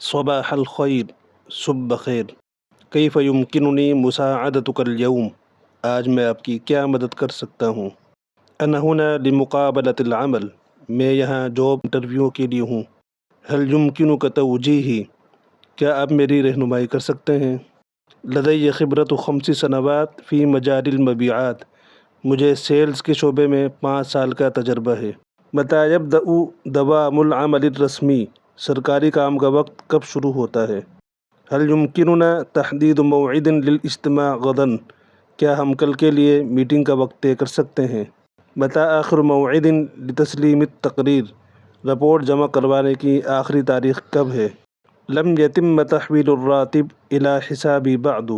صباح الخیر، صبح بخیر، کیف یمکننی مساعدتک اليوم؟ آج میں آپ کی کیا مدد کر سکتا ہوں؟ انا ہنا لمقابلۃ العمل، میں یہاں جاب انٹرویو کے لیے ہوں۔ هل یمکنک توجیہی، کیا آپ میری رہنمائی کر سکتے ہیں؟ لدی خبرۃ 5 سنوات فی مجال المبیعات، مجھے سیلز کے شعبے میں 5 سال کا تجربہ ہے۔ متی یبدأ دوام العمل الرسمی، سرکاری کام کا وقت کب شروع ہوتا ہے؟ هل یمکننا تحدید موعد للاجتماع غدا، کیا ہم کل کے لیے میٹنگ کا وقت طے کر سکتے ہیں؟ متی آخر موعد لتسلیم التقریر، رپورٹ جمع کروانے کی آخری تاریخ کب ہے؟ لم یتم تحویل الراتب الی حسابی بعد،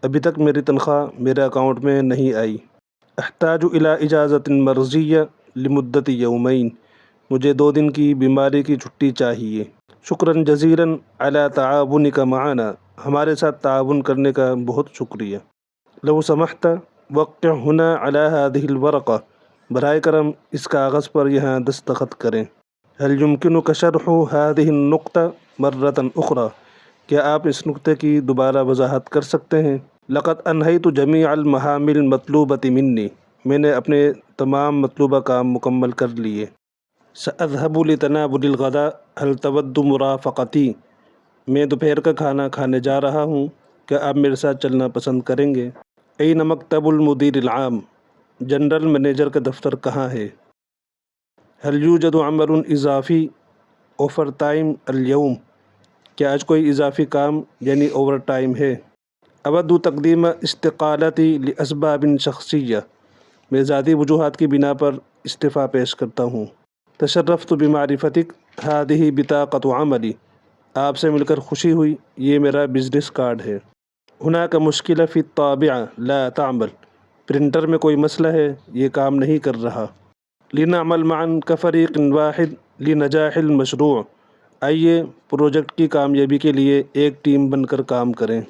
ابھی تک میری تنخواہ میرے اکاؤنٹ میں نہیں آئی۔ احتاج الی اجازۃ مرضیہ لمدت یومین، مجھے 2 دن کی بیماری کی چھٹی چاہیے۔ شکراً جزیلاً علی تعاونک معنا، ہمارے ساتھ تعاون کرنے کا بہت شکریہ۔ لو سمحت وقع ہنا علی هذه الورقہ، براہ کرم اس کاغذ پر یہاں دستخط کریں۔ هل یمکنک شرح هذه النقطہ مرۃ اخری، کیا آپ اس نقطے کی دوبارہ وضاحت کر سکتے ہیں؟ لقد انہیت جمیع المہام المطلوبۃ منی، میں نے اپنے تمام مطلوبہ کام مکمل کر لیے۔ سأذهب لتناول الغداء، هل تود مرافقتی، میں دوپہر کا کھانا کھانے جا رہا ہوں، کیا آپ میرے ساتھ چلنا پسند کریں گے؟ این مکتب المدیر العام، جنرل منیجر کا دفتر کہاں ہے؟ هل یوجد عمل اضافی اوور ٹائم اليوم، کیا آج کوئی اضافی کام یعنی اوور ٹائم ہے؟ اود تقدیم استقالتی لاسباب شخصیہ، میں ذاتی وجوہات کی بنا پر استعفیٰ پیش کرتا ہوں۔ تشرفت بمعرفتک، هذه بطاقۃ عملی، آپ سے مل کر خوشی ہوئی، یہ میرا بزنس کارڈ ہے۔ ہناک مشکلہ فی الطابعہ لا تعمل، پرنٹر میں کوئی مسئلہ ہے، یہ کام نہیں کر رہا۔ لنعمل معا کفریق واحد لنجاح المشروع، آئیے پروجیکٹ کی کامیابی کے لیے ایک ٹیم بن کر کام کریں۔